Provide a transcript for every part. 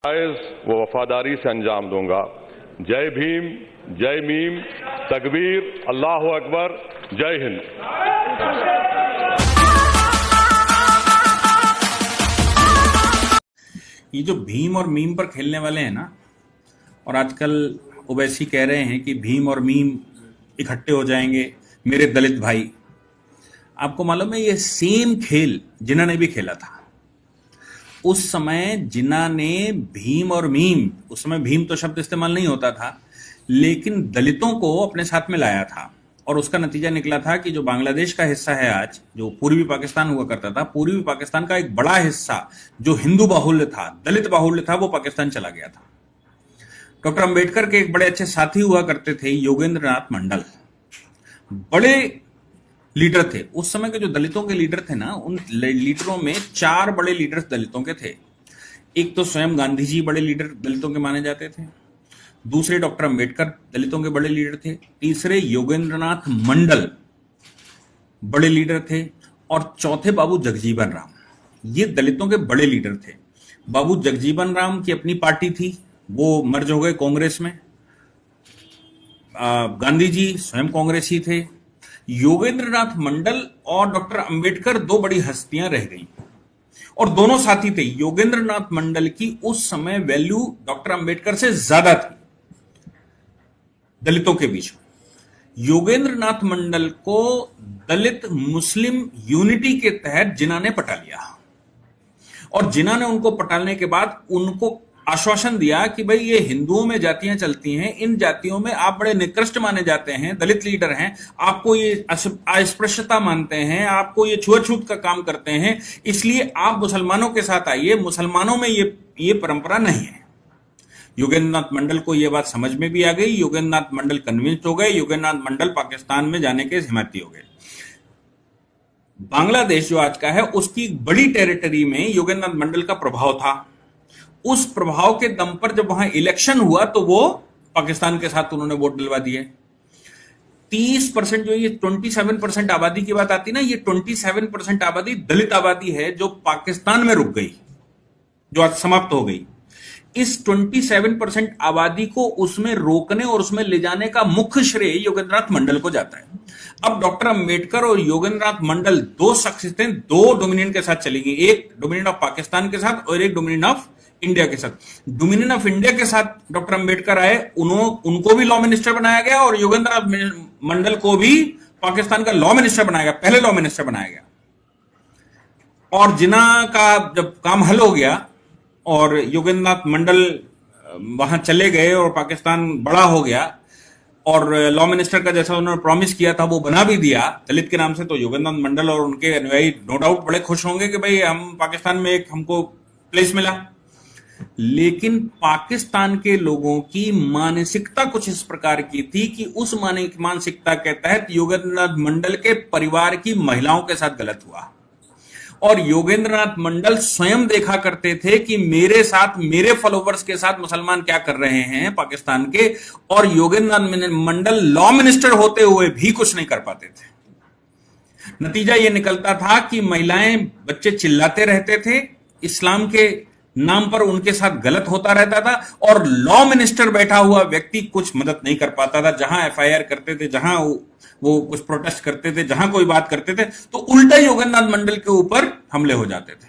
वो वफादारी से अंजाम दूंगा। जय भीम, जय मीम, तकबीर, अल्लाह अकबर, जय हिंद। ये जो भीम और मीम पर खेलने वाले हैं ना, और आजकल ओवैसी कह रहे हैं कि भीम और मीम इकट्ठे हो जाएंगे मेरे दलित भाई। आपको मालूम है ये सेम खेल जिन्ना ने भी खेला था। उस समय जिन्ना ने भीम और मीम, उस समय भीम तो शब्द इस्तेमाल नहीं होता था, लेकिन दलितों को अपने साथ में लाया था। और उसका नतीजा निकला था कि जो बांग्लादेश का हिस्सा है आज, जो पूर्वी पाकिस्तान हुआ करता था, पूर्वी पाकिस्तान का एक बड़ा हिस्सा जो हिंदू बाहुल्य था, दलित बाहुल्य था, वो पाकिस्तान चला गया था। डॉक्टर अंबेडकर के एक बड़े अच्छे साथी हुआ करते थे योगेंद्र नाथ मंडल, बड़े लीडर थे। उस समय के जो दलितों के लीडर थे ना, उन लीडरों में 4 बड़े लीडर्स दलितों के थे। एक तो स्वयं गांधी जी बड़े लीडर दलितों के माने जाते थे, दूसरे डॉक्टर अंबेडकर दलितों के बड़े लीडर थे, तीसरे योगेंद्रनाथ मंडल बड़े लीडर थे, और चौथे बाबू जगजीवन राम। ये दलितों के बड़े लीडर थे। बाबू जगजीवन राम की अपनी पार्टी थी, वो मर्ज हो गए कांग्रेस में। गांधी जी स्वयं कांग्रेसी थे। योगेंद्रनाथ मंडल और डॉक्टर अंबेडकर 2 बड़ी हस्तियां रह गई, और दोनों साथी थे। योगेंद्रनाथ मंडल की उस समय वैल्यू डॉक्टर अंबेडकर से ज्यादा थी दलितों के बीच में। योगेंद्रनाथ मंडल को दलित मुस्लिम यूनिटी के तहत जिन्ना ने पटा लिया, और जिन्ना ने उनको पटालने के बाद उनको आश्वासन दिया कि भाई ये हिंदुओं में जातियां चलती हैं, इन जातियों में आप बड़े निकृष्ट माने जाते हैं, दलित लीडर हैं, आपको ये अस्पृश्यता मानते हैं, आपको ये छुआछूत का काम करते हैं, इसलिए आप मुसलमानों के साथ आइए, मुसलमानों में ये परंपरा नहीं है। योगेंद्रनाथ मंडल को यह बात समझ में भी आ गई। योगेंद्रनाथ मंडल कन्विंस्ड हो गए। योगेंद्रनाथ मंडल पाकिस्तान में जाने के हिम्मती हो गए। बांग्लादेश जो आज का है, उसकी बड़ी टेरिटरी में योगेंद्रनाथ मंडल का प्रभाव था। उस प्रभाव के दम पर जब वहां इलेक्शन हुआ तो वो पाकिस्तान के साथ उन्होंने वोट दिलवा दिए। 30% जो ये 27% आबादी की बात आती ना, ये 27% आबादी दलित आबादी है जो पाकिस्तान में रुक गई, जो आज समाप्त हो गई। इस 27% आबादी को उसमें रोकने और उसमें ले जाने का मुख्य श्रेय योगेंद्रनाथ मंडल को जाता है। अब डॉक्टर अंबेडकर और योगेंद्रनाथ मंडल 2 शख्सियतें 2 डोमिनियन के साथ चली गई, एक डोमिनियन ऑफ पाकिस्तान के साथ और एक डोमिनियन ऑफ इंडिया के साथ। डोमिनियन ऑफ इंडिया के साथ डॉक्टर अंबेडकर आए, उनको भी लॉ मिनिस्टर बनाया गया, और योगेंद्रनाथ मंडल को भी पाकिस्तान का लॉ मिनिस्टर बनाया गया, पहले लॉ मिनिस्टर बनाया गया। और जिन्ना का जब काम हल हो गया और योगेंद्रनाथ मंडल वहां चले गए और पाकिस्तान बड़ा हो गया, और लॉ मिनिस्टर का जैसा उन्होंने प्रॉमिस किया था वो बना भी दिया दलित के नाम से, तो योगेंद्रनाथ मंडल और उनके अनुयायी नो डाउट बड़े खुश होंगे कि भाई हम पाकिस्तान में एक हमको प्लेस मिला। लेकिन पाकिस्तान के लोगों की मानसिकता कुछ इस प्रकार की थी कि उस मानसिकता के तहत योगेंद्रनाथ मंडल के परिवार की महिलाओं के साथ गलत हुआ। और योगेंद्रनाथ मंडल स्वयं देखा करते थे कि मेरे साथ, मेरे फॉलोवर्स के साथ मुसलमान क्या कर रहे हैं पाकिस्तान के, और योगेंद्रनाथ मंडल लॉ मिनिस्टर होते हुए भी कुछ नहीं कर पाते थे। नतीजा यह निकलता था कि महिलाएं, बच्चे चिल्लाते रहते थे, इस्लाम के नाम पर उनके साथ गलत होता रहता था, और लॉ मिनिस्टर बैठा हुआ व्यक्ति कुछ मदद नहीं कर पाता था। जहां एफआईआर करते थे, जहां वो कुछ प्रोटेस्ट करते थे, जहां कोई बात करते थे, तो उल्टा योगेंद्रनाथ मंडल के ऊपर हमले हो जाते थे।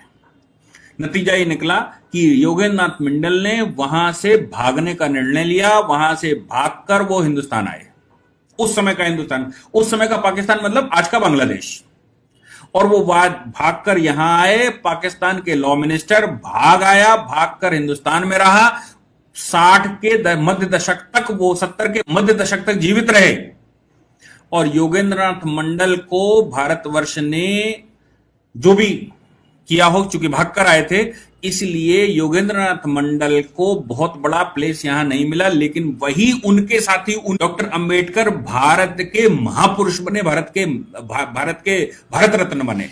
नतीजा ये निकला कि योगेंद्रनाथ मंडल ने वहां से भागने का निर्णय लिया। वहां से भागकर वो हिंदुस्तान आए। उस समय का हिंदुस्तान, उस समय का पाकिस्तान मतलब आज का बांग्लादेश। और वो भागकर यहां आए, पाकिस्तान के लॉ मिनिस्टर भाग आया, भागकर हिंदुस्तान में रहा। 60 के मध्य दशक तक, वो 70 के मध्य दशक तक जीवित रहे। और योगेंद्रनाथ मंडल को भारतवर्ष ने जो भी किया हो, चूंकि भागकर आए थे, इसलिए योगेंद्रनाथ मंडल को बहुत बड़ा प्लेस यहां नहीं मिला। लेकिन वही उनके साथी डॉक्टर अंबेडकर भारत के महापुरुष बने, भारत रत्न बने।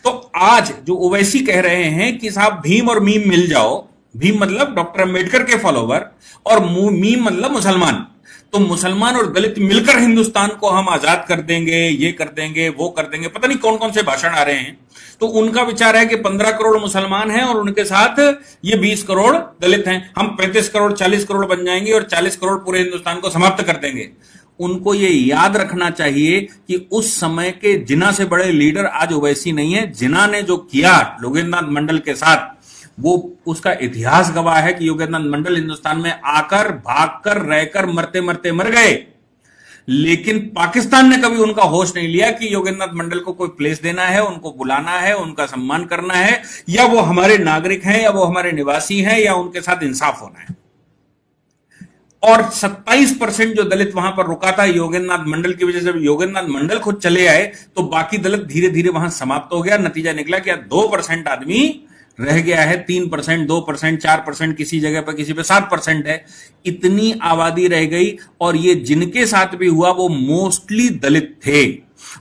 तो आज जो ओवैसी कह रहे हैं कि साहब भीम और मीम मिल जाओ, भीम मतलब डॉक्टर अंबेडकर के फॉलोवर और मीम मतलब मुसलमान, तो मुसलमान और दलित मिलकर हिंदुस्तान को हम आजाद कर देंगे, ये कर देंगे, वो कर देंगे, पता नहीं कौन कौन से भाषण आ रहे हैं। तो उनका विचार है कि 15 करोड़ मुसलमान हैं और उनके साथ ये 20 करोड़ दलित हैं, हम 35 करोड़ 40 करोड़ बन जाएंगे और 40 करोड़ पूरे हिंदुस्तान को समाप्त कर देंगे। उनको ये याद रखना चाहिए कि उस समय के जिन्ना से बड़े लीडर आज ओवैसी नहीं है। जिन्ना ने जो किया योगेंद्रनाथ मंडल के साथ, वो उसका इतिहास गवाह है कि योगेंद्रनाथ मंडल हिंदुस्तान में आकर, भागकर, रहकर, मरते मरते मर गए, लेकिन पाकिस्तान ने कभी उनका होश नहीं लिया कि योगेंद्रनाथ मंडल को कोई प्लेस देना है, उनको बुलाना है, उनका सम्मान करना है, या वो हमारे नागरिक हैं, या वो हमारे निवासी हैं, या उनके साथ इंसाफ होना है। और 27% जो दलित वहां पर रुका था योगेंद्रनाथ मंडल की वजह से, योगेंद्रनाथ मंडल खुद चले आए तो बाकी दलित धीरे धीरे वहां समाप्त हो गया। नतीजा निकला कि 2% आदमी रह गया है, 3%, 2%, 4%, किसी जगह पर किसी पे 7% है। इतनी आबादी रह गई और ये जिनके साथ भी हुआ वो मोस्टली दलित थे।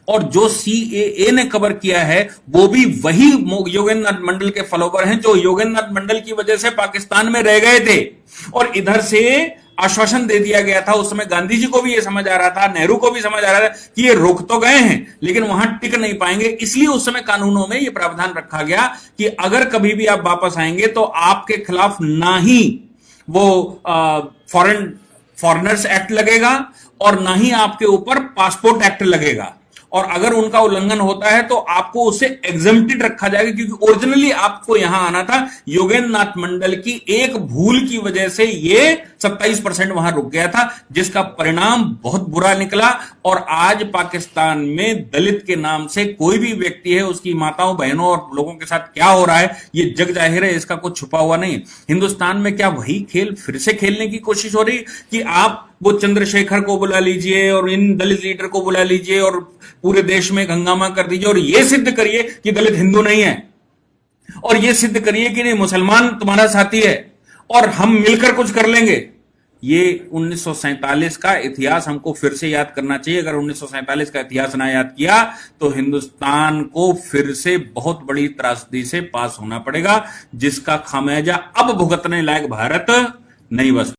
और जो CAA ने कवर किया है वो भी वही योगेंद्रनाथ मंडल के फॉलोवर हैं जो योगेंद्रनाथ मंडल की वजह से पाकिस्तान में रह गए थे। और इधर से आश्वासन दे दिया गया था, उस समय गांधी जी को भी यह समझ आ रहा था, नेहरू को भी समझ आ रहा था कि ये रुक तो गए हैं लेकिन वहां टिक नहीं पाएंगे। इसलिए उस समय कानूनों में यह प्रावधान रखा गया कि अगर कभी भी आप वापस आएंगे तो आपके खिलाफ ना ही वो फॉरेनर्स एक्ट लगेगा और ना ही आपके ऊपर पासपोर्ट एक्ट लगेगा। और अगर उनका उल्लंघन होता है तो आपको उससे एग्जम्प्टेड रखा जाएगा, क्योंकि ओरिजिनली आपको यहां आना था। योगेंद्रनाथ मंडल की एक भूल की वजह से ये 27% वहां रुक गया था, जिसका परिणाम बहुत बुरा निकला। और आज पाकिस्तान में दलित के नाम से कोई भी व्यक्ति है, उसकी माताओं बहनों और लोगों के साथ क्या हो रहा है ये जग जाहिर है, इसका कुछ छुपा हुआ नहीं। हिंदुस्तान में क्या वही खेल फिर से खेलने की कोशिश हो रही कि आप वो चंद्रशेखर को बुला लीजिए और इन दलित लीडर को बुला लीजिए और पूरे देश में हंगामा कर दीजिए और ये सिद्ध करिए कि दलित हिंदू नहीं है, और ये सिद्ध करिए कि नहीं मुसलमान तुम्हारा साथी है और हम मिलकर कुछ कर लेंगे। ये 1947 का इतिहास हमको फिर से याद करना चाहिए। अगर 1947 का इतिहास ना याद किया तो हिंदुस्तान को फिर से बहुत बड़ी त्रासदी से पास होना पड़ेगा, जिसका खामियाजा अब भुगतने लायक भारत नहीं बच